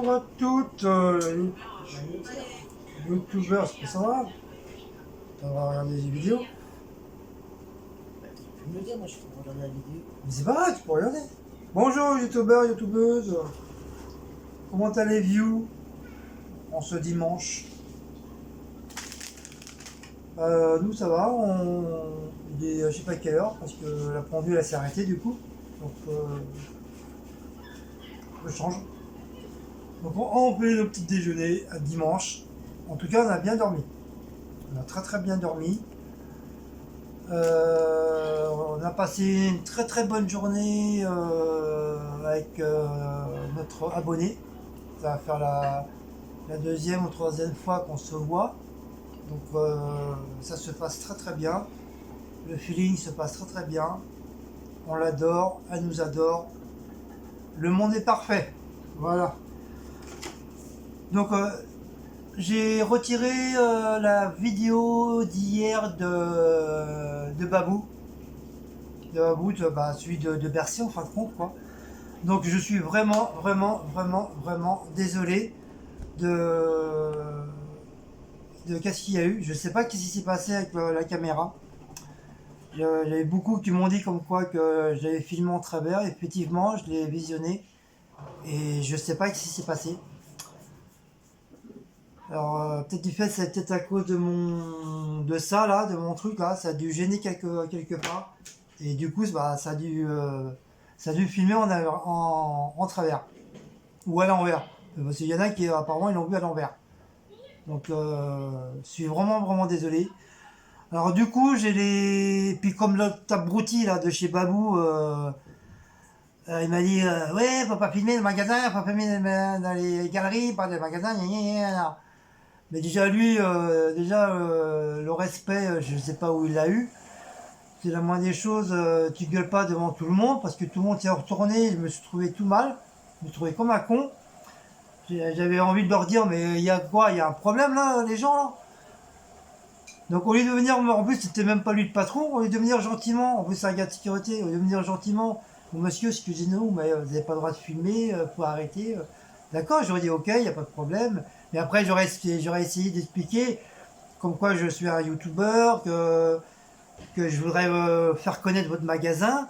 Bonjour à toutes, youtubeurs, c'est ça va? On va regarder des vidéos. Tu peux me le dire, moi je peux regarder la vidéo. Mais c'est pas grave, tu peux regarder. Bonjour youtubeurs, youtubeuses. Comment allez-vous en ce dimanche? Nous ça va, il est je sais pas quelle heure parce que la pendule elle s'est arrêtée du coup. Donc je change. Donc on fait le petit déjeuner à dimanche. En tout cas on a bien dormi. On a très très bien dormi. On a passé une très très bonne journée avec notre abonné. Ça va faire la deuxième ou troisième fois qu'on se voit. Donc ça se passe très très bien. Le feeling se passe très très bien. On l'adore, elle nous adore. Le monde est parfait. Voilà. Donc j'ai retiré la vidéo d'hier de Babou. De Babou, celui de Bercy en fin de compte quoi. Donc je suis vraiment désolé de, de qu'est-ce qu'il y a eu. Je sais pas qu'est-ce qui s'est passé avec la caméra. Il y avait beaucoup qui m'ont dit comme quoi que j'avais filmé en travers. Effectivement, je l'ai visionné et je sais pas ce qui s'est passé. Alors peut-être du fait, c'est peut-être à cause de ça là, de mon truc là, ça a dû gêner quelque part. Et du coup, ça a dû filmer en travers ou à l'envers. Parce qu'il y en a qui apparemment ils l'ont vu à l'envers. Donc je suis vraiment désolé. Alors du coup, j'ai les. Puis comme l'autre abruti là de chez Babou, il m'a dit ouais, faut pas filmer le magasin, faut pas filmer dans les galeries, pas des magasins, gna, gna, gna, gna. Mais déjà lui, le respect, je sais pas où il l'a eu. C'est la moindre des choses, tu gueules pas devant tout le monde parce que tout le monde s'est retourné, je me suis trouvé tout mal, je me trouvais comme un con. J'avais envie de leur dire mais il y a quoi, il y a un problème là, les gens là. Donc au lieu de venir, en plus c'était même pas lui le patron, au lieu de venir gentiment, en plus c'est un gars de sécurité, au lieu de venir gentiment, bon monsieur excusez-nous mais vous n'avez pas le droit de filmer, faut arrêter. D'accord, j'aurais dit ok, il n'y a pas de problème. Mais après j'aurais essayé d'expliquer comme quoi je suis un youtubeur, que je voudrais faire connaître votre magasin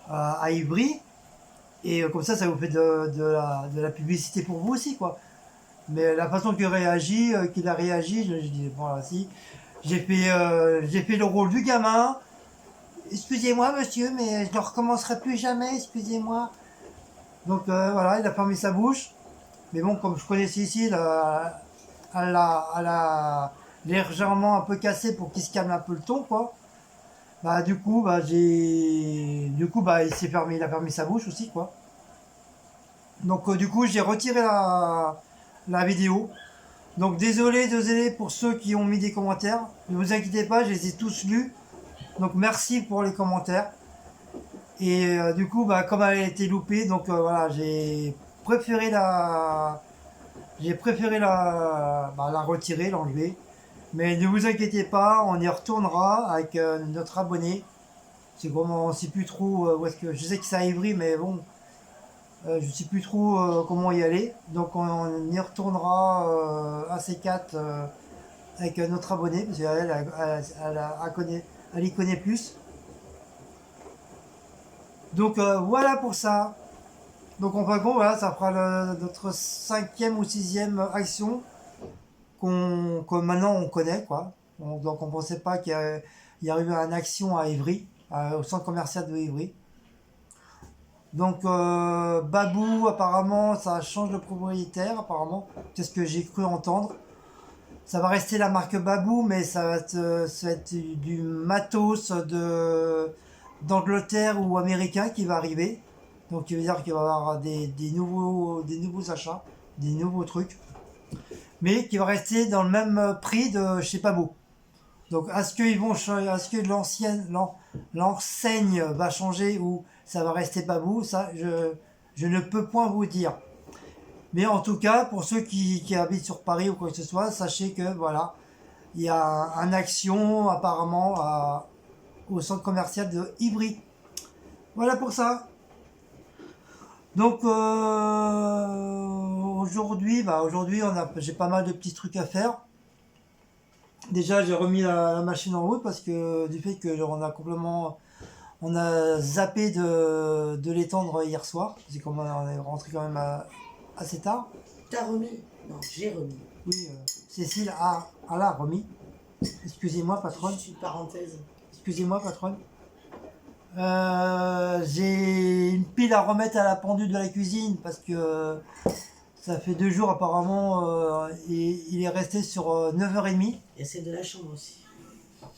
à Ivry. Et comme ça vous fait de la publicité pour vous aussi quoi. Mais la façon qu'il a réagi, je dis bon là si, j'ai fait le rôle du gamin. Excusez-moi monsieur, mais je ne recommencerai plus jamais, excusez-moi. Donc voilà, il a fermé sa bouche. Mais bon, comme je connaissais ici, elle a légèrement un peu cassé pour qu'il se calme un peu le ton, quoi. Bah du coup, il a fermé sa bouche aussi, quoi. Donc du coup, j'ai retiré la vidéo. Donc désolé pour ceux qui ont mis des commentaires. Ne vous inquiétez pas, je les ai tous lus. Donc merci pour les commentaires. Et du coup, comme elle a été loupée, donc voilà, préféré la, j'ai préféré la retirer, l'enlever. Mais ne vous inquiétez pas, on y retournera avec notre abonné. C'est vraiment, on sait plus trop où est-ce que. Je sais que c'est à Ivry, mais bon, je sais plus trop comment y aller. Donc on y retournera à C4 avec notre abonné, parce elle y connaît plus. Donc voilà pour ça. Donc en fin de compte, voilà, ça fera notre cinquième ou sixième action que maintenant on connaît, quoi. Donc on ne pensait pas qu'il y aurait eu une action à Ivry, au centre commercial de Ivry. Donc Babou, apparemment, ça change de propriétaire, apparemment. C'est ce que j'ai cru entendre. Ça va rester la marque Babou, mais ça va être du matos d'Angleterre ou américain qui va arriver. Donc il veut dire qu'il va y avoir des nouveaux achats, des nouveaux trucs. Mais qui va rester dans le même prix de chez Babou. Donc est-ce que l'enseigne va changer ou ça va rester Babou? Ça, je ne peux point vous dire. Mais en tout cas, pour ceux qui habitent sur Paris ou quoi que ce soit, sachez que voilà, il y a un action apparemment au centre commercial de Ivry. Voilà pour ça. Donc aujourd'hui, j'ai pas mal de petits trucs à faire. Déjà, j'ai remis la machine en route parce que du fait que genre, on a zappé de l'étendre hier soir. C'est comme on est rentré quand même assez tard. T'as remis? Non, j'ai remis. Oui, Cécile a la remis. Excusez-moi, patronne. Juste une parenthèse. Excusez-moi, patronne. J'ai une pile à remettre à la pendule de la cuisine parce que ça fait 2 jours apparemment. Et il est resté sur 9h30. Et celle de la chambre aussi.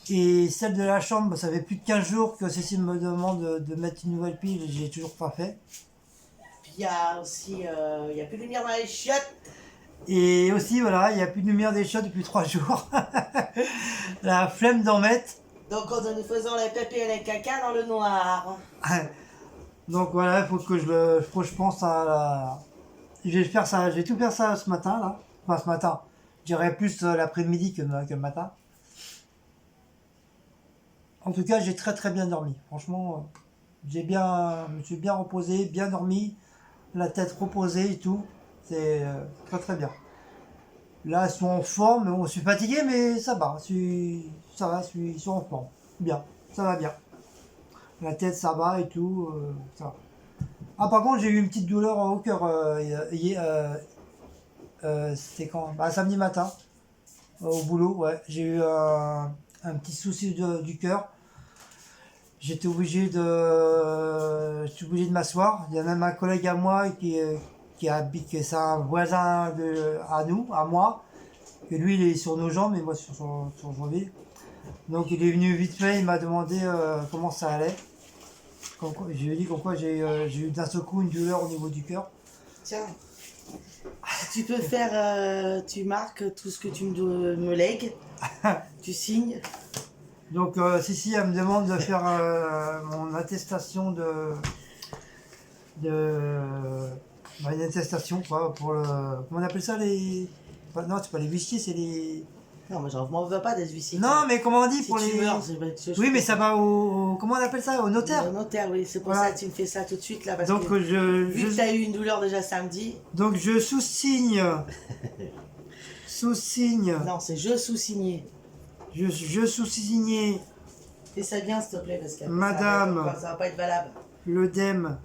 Et celle de la chambre, bah, ça fait plus de 15 jours que Cécile me demande de mettre une nouvelle pile et j'ai toujours pas fait. Puis il y a aussi, il y a plus de lumière dans les chiottes. Et aussi, voilà, il n'y a plus de lumière des chiottes depuis 3 jours. La flemme d'en mettre. Donc nous faisons les pépés et les caca dans le noir. Donc voilà, il faut que je pense à la... Je vais tout faire ça ce matin, là. Enfin, ce matin. Je dirais plus l'après-midi que le matin. En tout cas, j'ai très très bien dormi. Franchement, je me suis bien reposé, bien dormi, la tête reposée et tout. C'est très très bien. Là, je suis en forme. Bon, je suis fatigué, mais ça va. Ça va, je suis en forme. Bien, ça va bien. La tête, ça va et tout. Ça va. Ah, par contre, j'ai eu une petite douleur au cœur. C'était quand? Bah, samedi matin, au boulot, ouais. J'ai eu un petit souci du cœur. J'étais obligé de m'asseoir. Il y a même un collègue à moi qui habite, que c'est un voisin à moi, que lui il est sur nos jambes et moi sur janvier. Donc il est venu vite fait, il m'a demandé comment ça allait. Je lui ai dit comme quoi j'ai eu d'un seul coup une douleur au niveau du cœur. Tiens, si tu peux faire, tu marques tout ce que tu me lègues, tu signes. Donc si, elle me demande de faire mon attestation une attestation quoi, pour le... Comment on appelle ça les... Non, c'est pas les huissiers, c'est les... Non, mais je m'en veux pas des huissiers. Non, mais comment on dit Si pour tu les... meurs, Oui, mais ça va au... Comment on appelle ça? Au notaire. Au notaire, oui, c'est pour Voilà. ça que tu me fais ça tout de suite là. Parce Donc que vu que tu je... as eu une douleur déjà samedi. Donc je sous-signe. Sous-signe. Non, c'est je sous-signé. Je sous-signais Fais ça bien, s'il te plaît, parce que Madame ça va pas être valable. l'œdème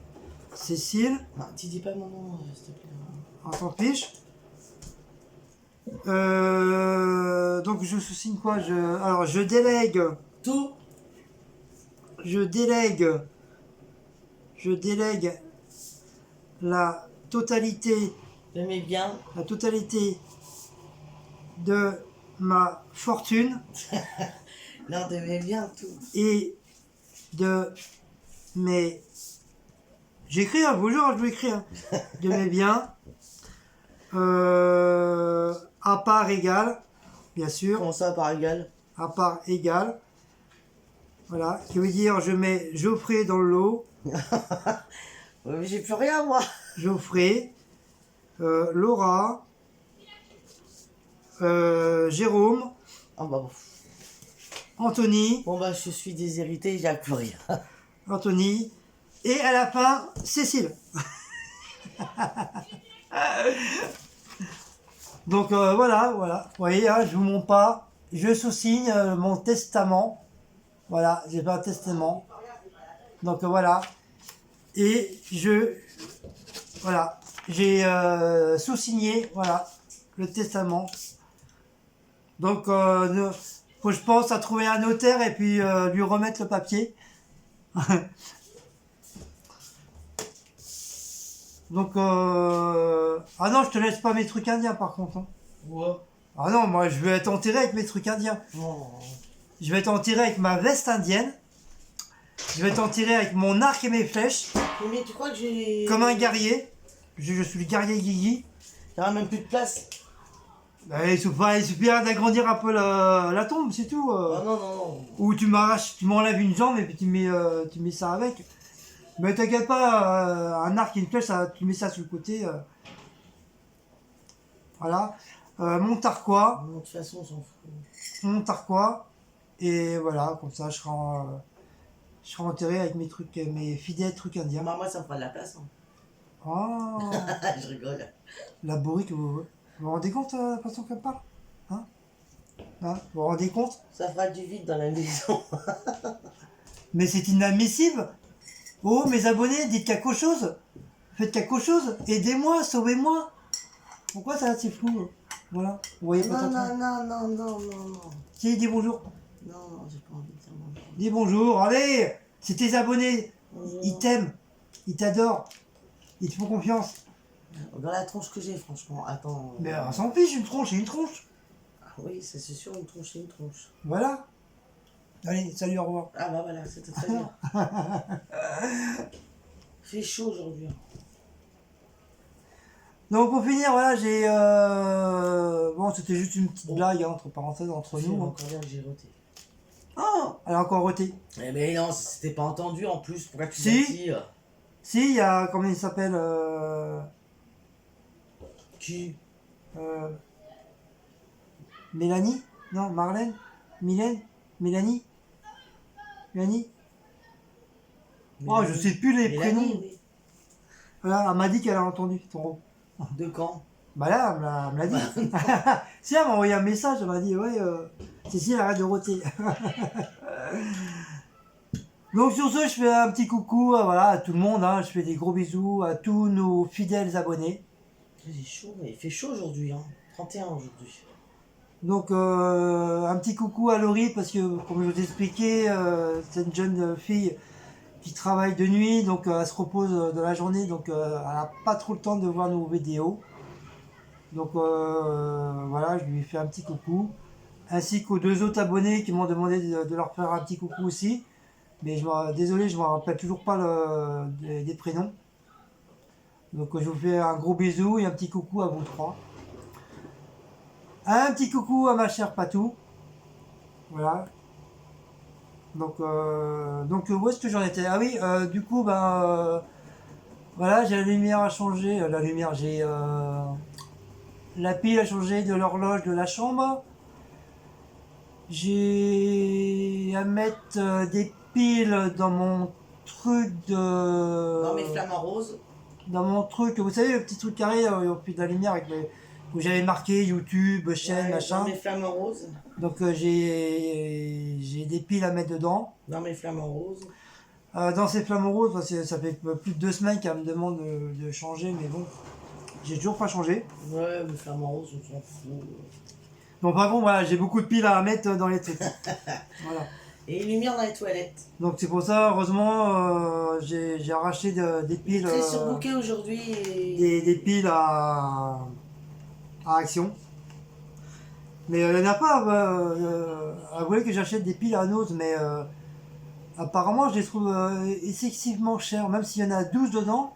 Cécile. Non, tu dis pas mon nom, s'il te plaît. On s'en fiche. Donc je sous-signe quoi? Alors je délègue. Tout. Je délègue la totalité De mes biens. de ma fortune Non, de mes biens, tout. et de mes... J'écris, hein, je vous jure, je vais écrire. De mes biens à part égale, bien sûr, Comment ça, par égal? à part égale. Voilà, qui veut dire je mets Geoffrey dans le lot. Ouais, mais j'ai plus rien, moi. Geoffrey, Laura, Jérôme, Ah bah bon. Anthony, Bon bah je suis déshérité, j'ai plus rien. Anthony, et à la fin, Cécile. Donc voilà. Vous voyez, hein, je vous montre pas. Je sous-signe mon testament. Voilà, j'ai fait un testament. Donc voilà. Et voilà, j'ai sous-signé, voilà, le testament. Donc faut, je pense, à trouver un notaire et puis lui remettre le papier. Donc ah non, je te laisse pas mes trucs indiens par contre. Hein. Ouais. Ah non, moi je vais être enterré avec mes trucs indiens. Non. Je vais être enterré avec ma veste indienne. Je vais être enterré avec mon arc et mes flèches. Mais tu crois que j'ai... Comme un guerrier. Je suis le guerrier Guigui. Il n'y aura même plus de place. Bah, il suffit d'agrandir un peu la tombe, c'est tout. Ah non. Ou tu m'enlèves une jambe et puis tu mets ça avec. Mais t'inquiète pas, un arc et une flèche, tu mets ça sur le côté. Voilà. Mon tarquois. De toute façon, on s'en fout. Mon tarquois. Et voilà, comme ça je serai enterré avec mes fidèles trucs indiens. Moi, ça me fera de la place. Hein. Oh, Je rigole. la bourrique, vous vous rendez compte la façon qu'elle parle? Hein? Hein? Vous vous rendez compte? Ça fera du vide dans la maison. Mais c'est inadmissible! Oh, mes abonnés, dites quelque chose! Faites quelque chose! Aidez-moi, sauvez-moi! Pourquoi ça c'est flou? Voilà, vous voyez pas Non, ta tronche. non. Si, dis bonjour. Non, j'ai pas envie de dire bonjour. Dis bonjour, allez! C'est tes abonnés! Bonjour. Ils t'aiment, ils t'adorent, ils te font confiance. Dans la tronche que j'ai, franchement. Attends. Mais on s'en fiche, une tronche, c'est une tronche. Oui, c'est sûr, une tronche, c'est une tronche. Voilà. Allez, salut, au revoir. Ah bah voilà, c'était très bien. Fait chaud aujourd'hui. Donc pour finir, voilà, j'ai... Bon, c'était juste une petite blague, hein, entre parenthèses, entre C'est nous. Hein. encore bien que j'ai roté. Oh, elle a encore roté. Eh mais non, c'était pas entendu en plus. Pourquoi tu Si. l'as dit Si, il y a, comment il s'appelle Qui euh, Mélanie? Non, Marlène? Mylène? Mélanie? Mélanie? Oh, je sais plus les Mélanie, prénoms. oui. Voilà, elle m'a dit qu'elle a entendu ton rôle. De quand Bah là, elle me l'a dit. Si, elle m'a envoyé un message, elle m'a dit, ouais, Cécile, arrête de roter. Donc sur ce, je fais un petit coucou voilà, à tout le monde, hein. Je fais des gros bisous à tous nos fidèles abonnés. Il est chaud, il fait chaud aujourd'hui, hein. 31 aujourd'hui. Donc un petit coucou à Laurie, parce que comme je vous ai expliqué, c'est une jeune fille qui travaille de nuit, donc elle se repose de la journée, donc elle n'a pas trop le temps de voir nos vidéos. Donc voilà, je lui fais un petit coucou. Ainsi qu'aux deux autres abonnés qui m'ont demandé de leur faire un petit coucou aussi. Mais désolé, je ne me rappelle toujours pas des prénoms. Donc je vous fais un gros bisou et un petit coucou à vous trois. Un petit coucou à ma chère Patou. Voilà. Donc où est-ce que j'en étais? Ah oui, du coup, voilà, j'ai la lumière à changer. La lumière, j'ai la pile à changer de l'horloge de la chambre. J'ai à mettre des piles dans mon truc de... Dans mes flamants roses. Dans mon truc, vous savez, le petit truc carré au pied de la lumière avec où j'avais marqué YouTube, chaîne, Ouais, machin. dans mes flamants roses. Donc j'ai des piles à mettre dedans. Dans mes flamants roses. Dans ces flamants roses, parce que ça fait plus de 2 semaines qu'elle me demande de changer, mais bon, j'ai toujours pas changé. Ouais, mes flamants roses, on s'en fout. Donc par contre, voilà, j'ai beaucoup de piles à mettre dans les trucs. Voilà. Et les lumières dans les toilettes. Donc c'est pour ça, heureusement, j'ai arraché des piles. Très surbooké aujourd'hui. Et... Des piles à action. Mais il n'y en a pas à vouloir que j'achète des piles à Nose, mais apparemment je les trouve excessivement chères, même s'il y en a 12 dedans,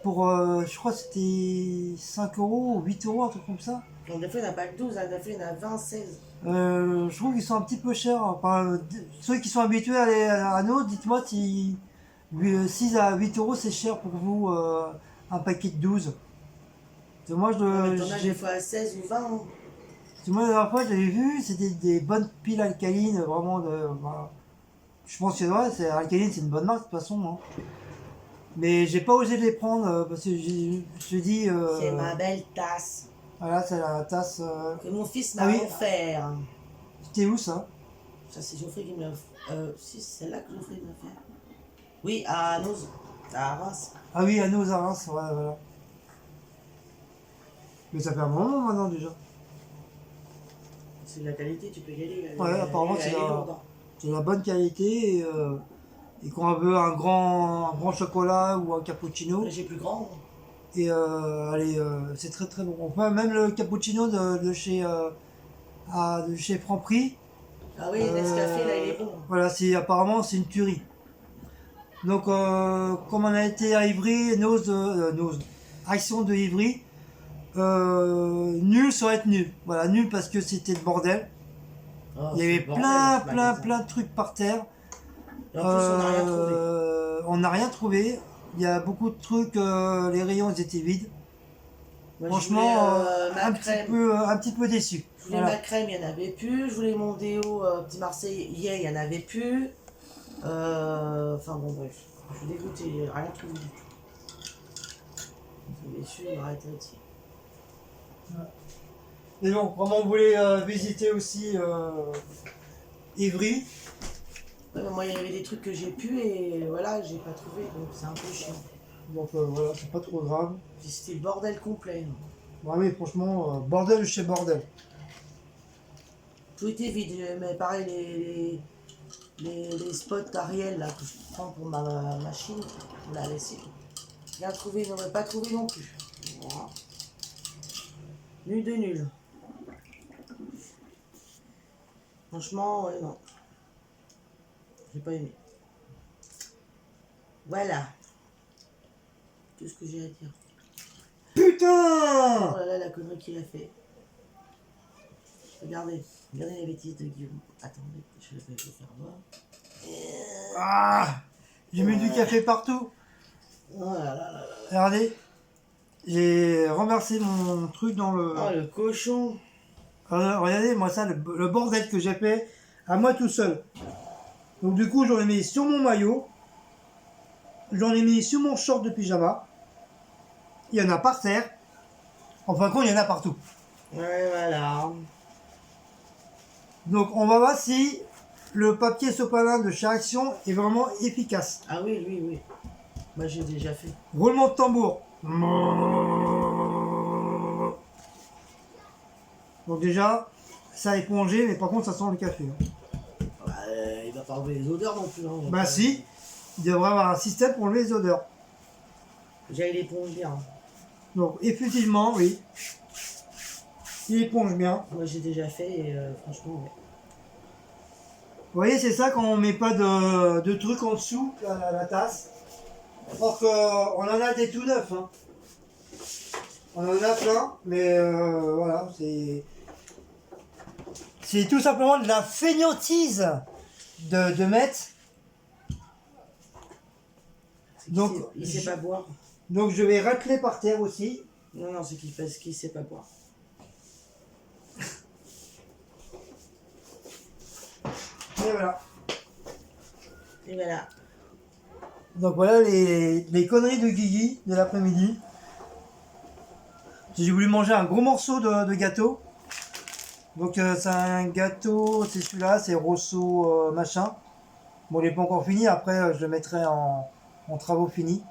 pour je crois que c'était 5 euros ou 8 euros, un truc comme ça. Donc des fois il n'y en a pas que 12, des fois il y en a 20, 16. Je trouve qu'ils sont un petit peu chers. Enfin, ceux qui sont habitués à aller à Nose, dites-moi si 6 à 8 euros c'est cher pour vous un paquet de 12. Parce que moi, Mais t'en as des fois à 16 ou 20. Hein. parce que moi, la dernière fois, j'avais vu, c'était des bonnes piles alcalines, vraiment de. Voilà. Je pense que ouais, Alcaline, c'est une bonne marque de toute façon. Hein. Mais j'ai pas osé les prendre parce que je me dis. C'est ma belle tasse. Voilà, c'est la tasse. Que mon fils m'a Ah oui. offert. C'était où ça? Ça c'est Geoffrey qui me l'a offert. Si, c'est celle-là que Geoffrey m'a offert. Oui, à Nose. À Reims. Ah oui, à nos à Reims, ouais, voilà. Mais ça fait un moment maintenant déjà. C'est de la qualité, tu peux y aller. Ouais, apparemment, c'est la bonne qualité et quand on veut un grand chocolat ou un cappuccino. J'ai plus grand. Et allez, c'est très très bon. Enfin, même le cappuccino de chez Franprix. Ah oui, Nescafé là, il est bon. Voilà, apparemment c'est une tuerie. Donc, comme on a été à Ivry, Action de Ivry, nul sans être nul. Voilà, nul parce que c'était le bordel. Oh, Il y avait plein de trucs par terre. Et en plus, on n'a rien trouvé. On n'a rien trouvé. Il y a beaucoup de trucs, les rayons ils étaient vides. Moi, Franchement, un petit peu déçu. Je voulais ma crème, il n'y en avait plus. Je voulais mon déo Petit Marseille, hier, il n'y en avait plus. Enfin bon, bref. Je suis dégoûtée, rien trouvé du tout. Bien sûr, arrête là-dessus. Mais bon, vraiment, on voulait visiter aussi Ivry. Ouais, mais moi, il y avait des trucs que j'ai pu et voilà, j'ai pas trouvé, donc c'est un peu chiant. Donc voilà, c'est pas trop grave. Puis c'était le bordel complet. Bah oui, franchement, bordel chez bordel. Tout était vide, mais pareil, les spots Ariel là, que je prends pour ma machine, pour la lessive. Rien trouvé, n'aurais pas trouvé non plus. Voilà. Nul de nul. Franchement, ouais, non. J'ai pas aimé. Voilà. Qu'est-ce que j'ai à dire? Putain! Oh là là, la connerie qu'il a fait. Regardez la bêtise de Guillaume. Attendez, je vais le faire voir. Ah! J'ai mis du café partout. Oh là là là là. Regardez, j'ai renversé mon truc dans le... Oh le cochon. Regardez, moi ça, le bordel que j'ai fait à moi tout seul. Donc du coup, j'en ai mis sur mon maillot. J'en ai mis sur mon short de pyjama. Il y en a par terre. En fin de compte, il y en a partout. Ouais, voilà. Donc on va voir si le papier sopalin de chez Action est vraiment efficace. Ah oui, oui, oui. Moi j'ai déjà fait. Roulement de tambour. Donc déjà, ça a épongé, mais par contre ça sent le café. Bah, il va pas enlever les odeurs non plus. Hein, Bah si, il devrait avoir un système pour enlever les odeurs. Déjà il éponge bien. Donc effectivement, oui. Il éponge bien. Moi j'ai déjà fait et franchement, ouais. Vous voyez, c'est ça quand on met pas de trucs en dessous, la tasse. Or qu'on en a des tout neufs. Hein. On en a plein, mais voilà, c'est tout simplement de la fainéantise de mettre. Donc, Il sait pas boire. Donc je vais racler par terre aussi. Non, non, c'est qu'il sait pas boire. Et voilà. Et voilà. Donc voilà les conneries de Guigui de l'après-midi. J'ai voulu manger un gros morceau de gâteau. Donc c'est un gâteau, c'est celui-là, c'est Rosso machin. Bon, il n'est pas encore fini, après je le mettrai en travaux finis.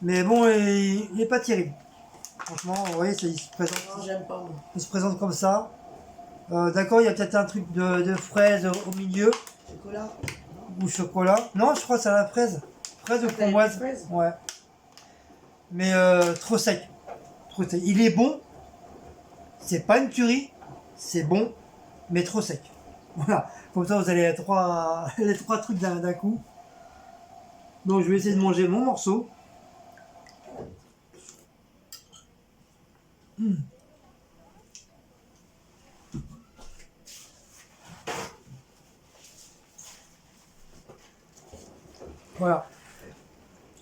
Mais bon, il n'est pas terrible. Franchement, vous voyez, il se présente, Non, j'aime pas moi. il se présente comme ça. D'accord, il y a peut-être un truc de fraise au milieu, Chocolat. ou chocolat. Non, je crois que c'est à la fraise. Fraise ou framboise. Fraise. Ouais. Mais trop sec. Trop sec. Il est bon. C'est pas une tuerie. C'est bon, mais trop sec. Voilà. Comme ça, vous allez les trois trucs d'un coup. Donc, je vais essayer de manger mon morceau. Voilà.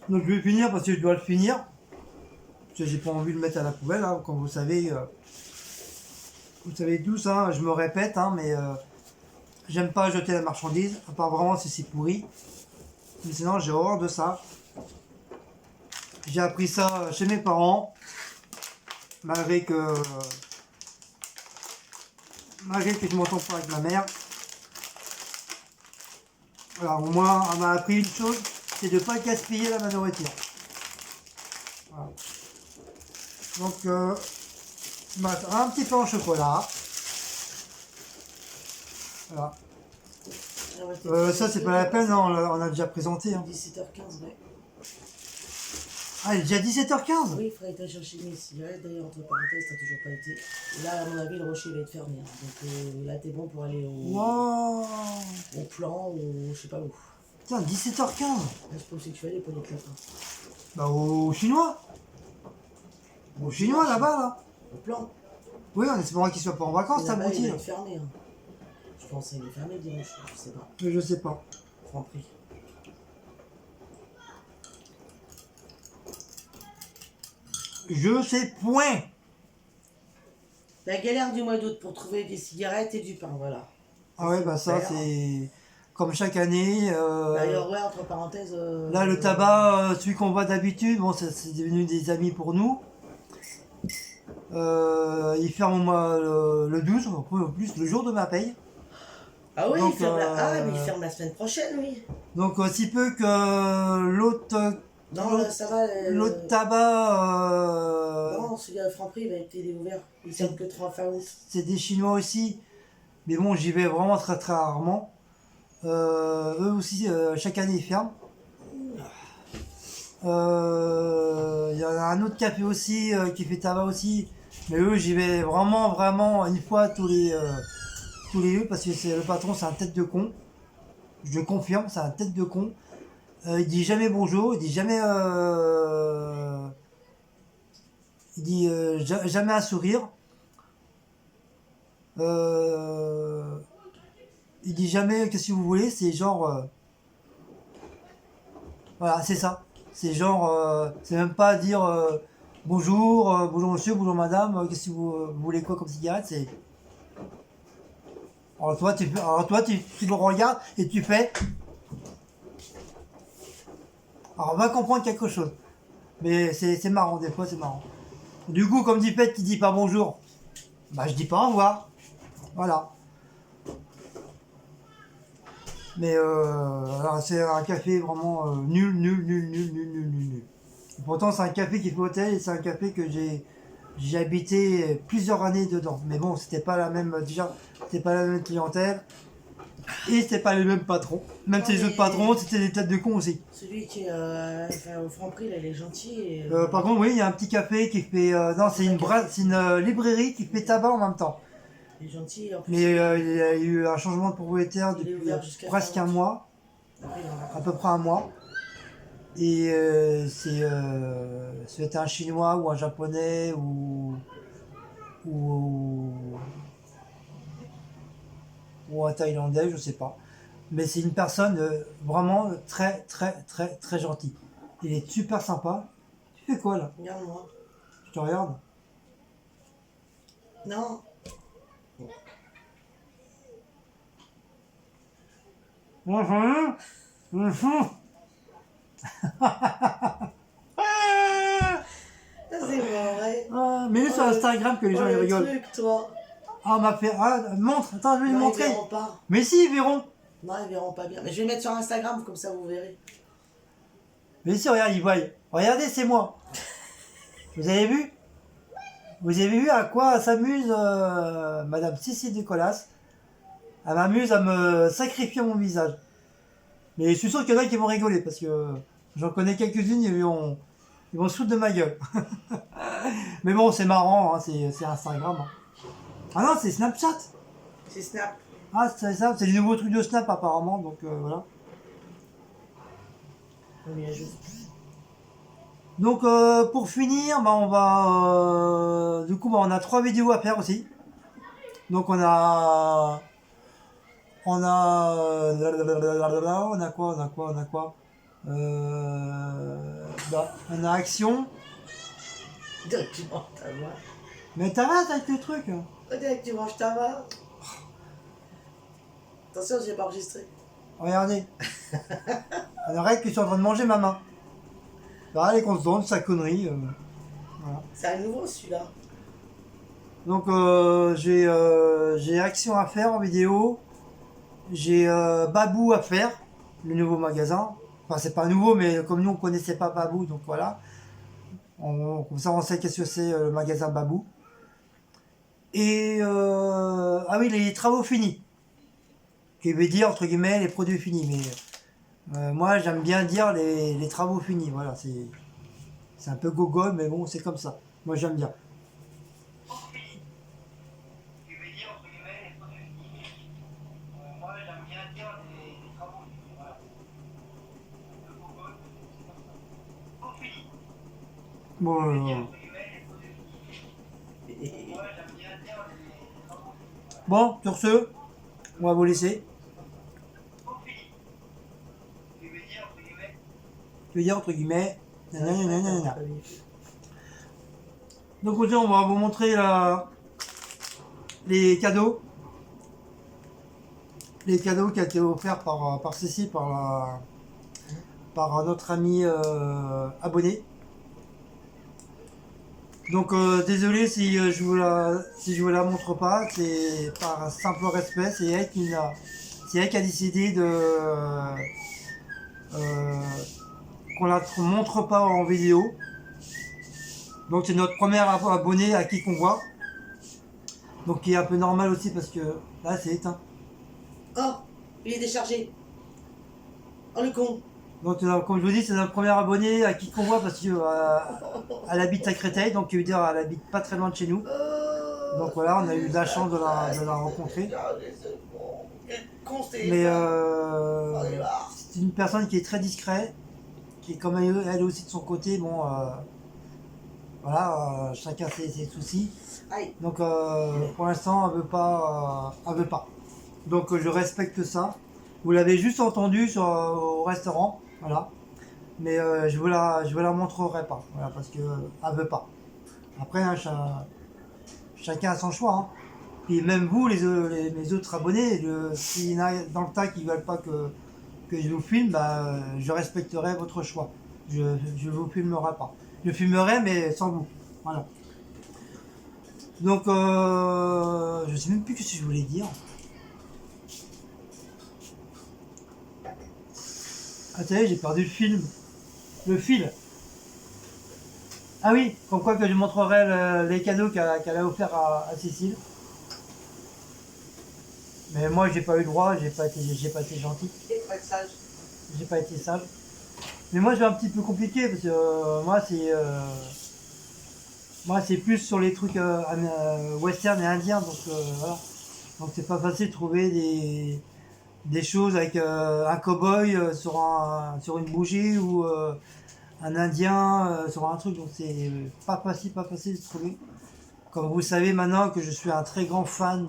Donc je vais finir parce que je dois le finir. Parce que j'ai pas envie de le mettre à la poubelle, hein, comme vous savez tous, hein, je me répète, hein, mais j'aime pas jeter la marchandise, à part vraiment si c'est pourri. Mais sinon j'ai horreur de ça. J'ai appris ça chez mes parents, malgré que je m'entends pas avec ma mère. Alors au moins elle m'a appris une chose, c'est de ne pas gaspiller la nourriture. Voilà. Donc un petit peu en chocolat. Voilà. Ça c'est pas la peine, non, on a déjà présenté. Hein. 17h15, ouais. Ah, il est déjà 17h15. Oui, il faudrait aller chercher mes cigarettes. D'ailleurs, entre parenthèses, t'as toujours pas été. Et là, à mon avis, le rocher va être fermé. Hein. Donc là, t'es bon pour aller Wow. au plan ou je sais pas où. Putain, 17h15. Là, je pense que tu vas aller pour les clapins. Bah au chinois. Au chinois là-bas là. Au plan. Oui, en espérant qu'il soit pas en vacances, Et ta là-bas, il boutique. va être fermé. Hein. Je pense qu'il est fermé le dimanche. Je sais pas. Mais je sais pas. Franprix. Je sais point. La galère du mois d'août pour trouver des cigarettes et du pain, voilà. Ah ouais, bah ça super. c'est... comme chaque année. D'ailleurs, ouais, entre parenthèses. Là, le tabac, celui qu'on voit d'habitude, bon, c'est devenu des amis pour nous. Il ferme au mois le 12, en plus le jour de ma paye. Ah oui, Donc, il ferme mais il ferme la semaine prochaine, oui. Donc aussi peu que l'autre Non, là, ça va. l'autre tabac, Non, celui à Franprix va être ouvert. Il ferme que 3 fin août. c'est des Chinois aussi. Mais bon, j'y vais vraiment très très rarement. Eux aussi, chaque année, ils ferment. Il y en a un autre café aussi qui fait tabac aussi. Mais eux, j'y vais vraiment, vraiment une fois tous les parce que le patron, c'est un tête de con. Je le confirme, c'est un tête de con. Il dit jamais bonjour, il dit jamais, jamais un sourire. Il dit jamais qu'est-ce que vous voulez, c'est genre, voilà, c'est ça. C'est genre, c'est même pas dire bonjour, bonjour monsieur, bonjour madame, qu'est-ce que vous voulez quoi comme cigarette, c'est. Alors toi, tu le regardes et tu fais. Alors on va comprendre quelque chose. Mais c'est marrant, des fois c'est marrant. Du coup, comme dit Pet qui dit pas bonjour, bah je dis pas au revoir. Voilà. Mais alors, c'est un café vraiment nul, nul, nul, nul, nul, nul, nul, nul. Et pourtant c'est un café qui fait hôtel et c'est un café que j'ai habité plusieurs années dedans. Mais bon, c'était pas la même c'était pas la même clientèle. Et c'était pas les mêmes patrons. Même si les autres patrons, c'était des têtes de cons aussi. Celui qui est au Franprix, là, il est gentil. Et, Par contre, oui, il y a un petit café qui fait. Non, c'est une librairie qui fait tabac en même temps. il est gentil. En plus, Mais il y a eu un changement de propriétaire Il est depuis ouvert jusqu'à presque fin un août. mois, après, il en a à peu près un mois. Et c'était un chinois ou un japonais ou, ou un thaïlandais, je sais pas. Mais c'est une personne vraiment très, très, très, très gentille. Il est super sympa. Tu fais quoi là? Regarde-moi. Je te regarde. Non. Mhm. Mhm. Ça, c'est pas vrai. Ah, mets-le sur Instagram que les gens ils le rigolent. truc, toi. Ah, on m'a fait. Ah, montre, attends, je vais lui Non, ils montrer. verront pas. Mais si, ils verront. Non, ils verront pas bien. Mais je vais mettre sur Instagram, comme ça, vous verrez. Mais si, regarde, ils voient. Regardez, c'est moi. Vous avez vu? Vous avez vu à quoi s'amuse Madame Cécile Nicolas? Elle m'amuse à me sacrifier mon visage. Mais je suis sûr qu'il y en a qui vont rigoler parce que j'en connais quelques-unes, ils vont se foutre de ma gueule. Mais bon, c'est marrant, hein, c'est Instagram. Hein. Ah non, c'est Snapchat. C'est Snap. Ah, c'est ça, c'est le nouveau truc de Snap apparemment, donc voilà. On y ajoute. Donc pour finir, bah, on va du coup bah, on a 3 vidéos à faire aussi. Donc on a quoi bah, on a action. Direct, tu manges ta main. Mais t'arrêtes avec tes trucs. Direct, tu manges ta main. Attention, j'ai pas enregistré. Regardez. On arrête que je suis en train de manger ma main. Bah, allez qu'on se donne sa connerie. Voilà. C'est un nouveau, celui-là. Donc j'ai action à faire en vidéo. J'ai Babou à faire, le nouveau magasin. Enfin c'est pas nouveau mais comme nous on connaissait pas Babou donc voilà. Comme ça on sait qu'est-ce que c'est le magasin Babou. Et ah oui les travaux finis. Qui veut dire entre guillemets les produits finis. Mais moi j'aime bien dire les travaux finis. Voilà c'est un peu gogol mais bon c'est comme ça. Moi j'aime bien. Bon, bon, sur ce, on va vous laisser. Tu veux dire entre guillemets. Nanana. Donc aujourd'hui, on va vous montrer les cadeaux. les cadeaux qui ont été offerts par Cécile, par notre ami abonné. Donc désolé si je vous la montre pas, c'est par simple respect, c'est elle qui a décidé de qu'on la montre pas en vidéo. Donc c'est notre premier abonné à qui qu'on voit. Donc qui est un peu normal aussi parce que là c'est éteint. Oh, il est déchargé. Oh le con. Donc comme je vous dis, c'est notre premier abonné à qui qu'on voit parce que elle habite à Créteil, donc elle habite pas très loin de chez nous. Donc voilà, on a eu la chance de la rencontrer. Mais c'est une personne qui est très discrète, qui est comme elle aussi de son côté, bon, voilà, chacun ses soucis. Donc pour l'instant, elle veut pas. Donc je respecte ça. Vous l'avez juste entendu au restaurant, voilà. Mais je vous la montrerai pas, voilà, parce que elle veut pas. Après, hein, chacun a son choix. Hein. Puis même vous, mes autres abonnés, s'il y en a dans le tas qui ne veulent pas que je vous filme, bah, je respecterai votre choix. Je ne vous filmerai pas. Je filmerai, mais sans vous. Voilà. Donc, je sais même plus ce que je voulais dire. Ah, ça y est, j'ai perdu le film. Le fil. Ah oui, comme quoi que je montrerai les cadeaux qu'elle a offert à Cécile. Mais moi, j'ai pas eu le droit, j'ai pas été gentil. J'ai pas été sage. Mais moi, je vais un petit peu compliqué parce que moi, c'est plus sur les trucs western et indiens, donc voilà. Donc c'est pas facile de trouver des choses avec un cow-boy sur une bougie ou un indien sur un truc, donc c'est pas facile de trouver. Comme vous savez maintenant que je suis un très grand fan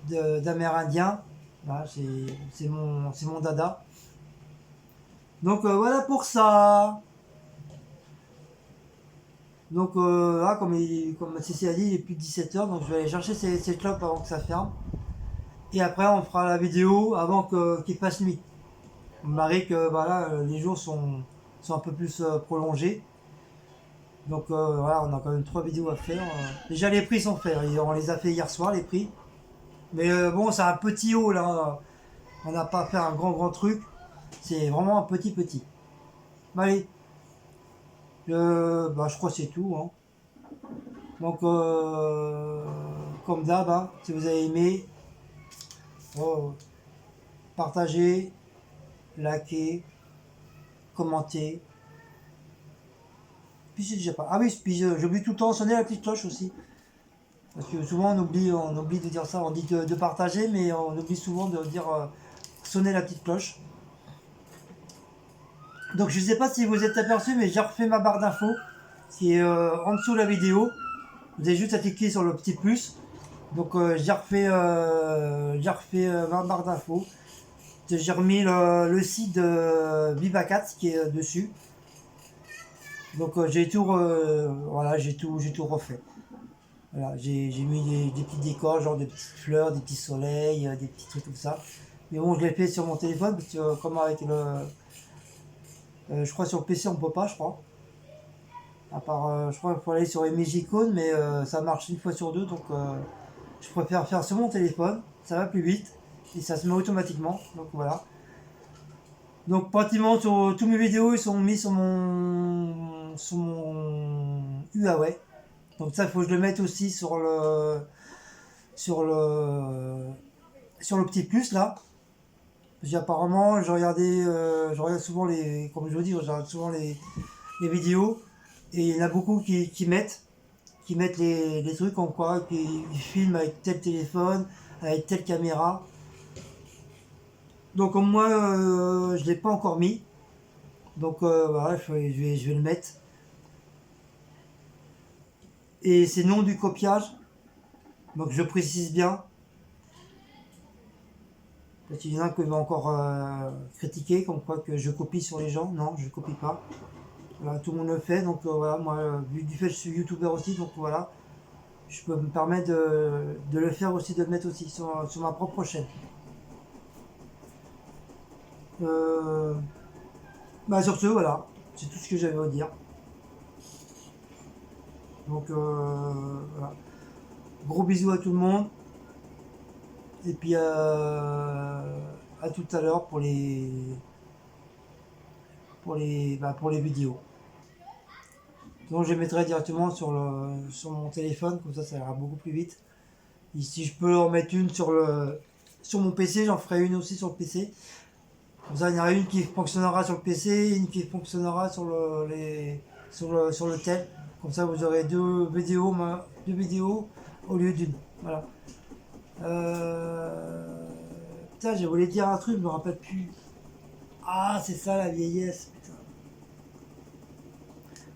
d'Amérindiens, voilà, c'est mon dada. Donc voilà pour ça. Donc là, comme Cécile a dit, il est plus de 17h, donc je vais aller chercher ces clopes avant que ça ferme. Et après, on fera la vidéo avant qu'il fasse nuit. On m'arrive que voilà, les jours sont un peu plus prolongés. Donc voilà, on a quand même 3 vidéos à faire. Déjà, les prix sont faits. On les a fait hier soir, les prix. Mais bon, c'est un petit haut là. On n'a pas fait un grand truc. C'est vraiment un petit. Allez. Je crois que c'est tout. Hein. Donc, comme d'hab, hein, si vous avez aimé, partagez, likez, commentez. Puis c'est déjà pas. Ah oui, puis j'oublie tout le temps de sonner la petite cloche aussi. Parce que souvent on oublie de dire ça. On dit de partager, mais on oublie souvent de dire sonner la petite cloche. Donc je ne sais pas si vous êtes aperçu, mais j'ai refait ma barre d'infos qui est en dessous de la vidéo. Vous avez juste à cliquer sur le petit plus. Donc j'ai refait ma barre d'infos. J'ai remis le site de Vivacat qui est dessus. Donc j'ai tout refait. Voilà, j'ai mis des petits décors, genre des petites fleurs, des petits soleils, des petits trucs comme ça. Mais bon, je l'ai fait sur mon téléphone parce que comme avec je crois sur le PC on peut pas, je crois. À part, je crois qu'il faut aller sur Emejicon, mais ça marche une fois sur deux, donc je préfère faire sur mon téléphone. Ça va plus vite et ça se met automatiquement. Donc voilà. Donc pratiquement tous mes vidéos ils sont mis sur mon Huawei. Donc ça il faut que je le mette aussi sur le petit plus là. Parce qu'apparemment je regarde souvent comme je vous dis, je regarde souvent les vidéos et il y en a beaucoup qui mettent les trucs en quoi, qui filment avec tel téléphone, avec telle caméra. Donc comme moi je l'ai pas encore mis, donc voilà, je vais le mettre. Et c'est non du copiage, donc je précise bien. Parce qu'il y en a qui vont encore critiquer, comme quoi que je copie sur les gens. Non, je ne copie pas. Voilà, tout le monde le fait, donc voilà, moi, du fait que je suis youtubeur aussi, donc voilà, je peux me permettre de le faire aussi, de le mettre aussi sur ma propre chaîne. Bah sur ce, voilà, c'est tout ce que j'avais à dire. Donc voilà. Gros bisous à tout le monde. Et puis à tout à l'heure pour les vidéos. Donc je les mettrai directement sur mon téléphone, comme ça ira beaucoup plus vite. Et si je peux en mettre une sur mon PC, j'en ferai une aussi sur le PC. Comme ça, il y en aura une qui fonctionnera sur le PC, une qui fonctionnera sur le tel. Comme ça, vous aurez deux vidéos au lieu d'une. Voilà. Putain, j'ai voulu dire un truc, je me rappelle plus. Ah, c'est ça la vieillesse, putain.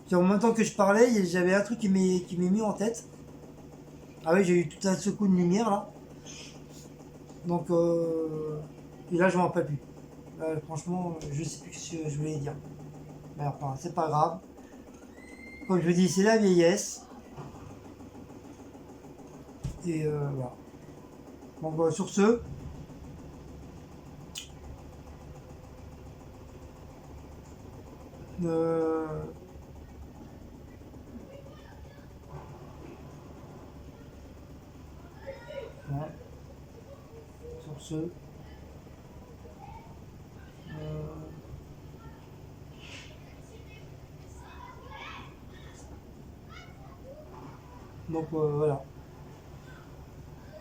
Puis en même temps que je parlais, j'avais un truc qui m'est mis en tête. Ah oui, j'ai eu tout un secouer de lumière là. Donc, et là, je m'en rappelle plus. Franchement, je sais plus ce que je voulais dire. Mais enfin, c'est pas grave. Comme je dis, c'est la vieillesse. Et voilà. Donc, sur ce, euh, ouais, sur ce, donc voilà.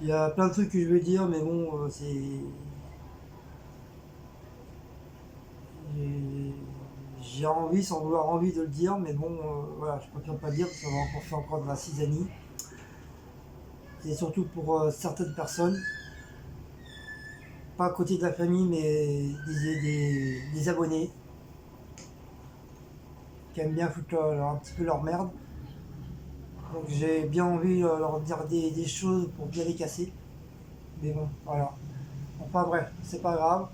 Il y a plein de trucs que je veux dire, mais bon, j'ai j'ai envie, sans vouloir envie de le dire, mais bon, voilà, je préfère pas le dire parce qu'on va encore faire encore de la cisanie. Et surtout pour certaines personnes, pas à côté de la famille, mais des abonnés qui aiment bien foutre un petit peu leur merde. Donc j'ai bien envie de leur dire des choses pour bien les casser. Mais bon, voilà. Enfin bref, c'est pas grave.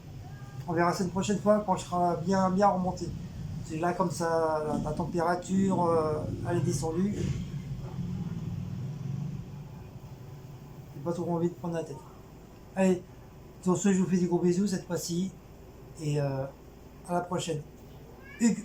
On verra ça une prochaine fois quand je serai bien remonté. C'est là comme ça, la température, elle est descendue. J'ai pas trop envie de prendre la tête. Allez, sur ce, je vous fais des gros bisous cette fois-ci. Et à la prochaine. Hugues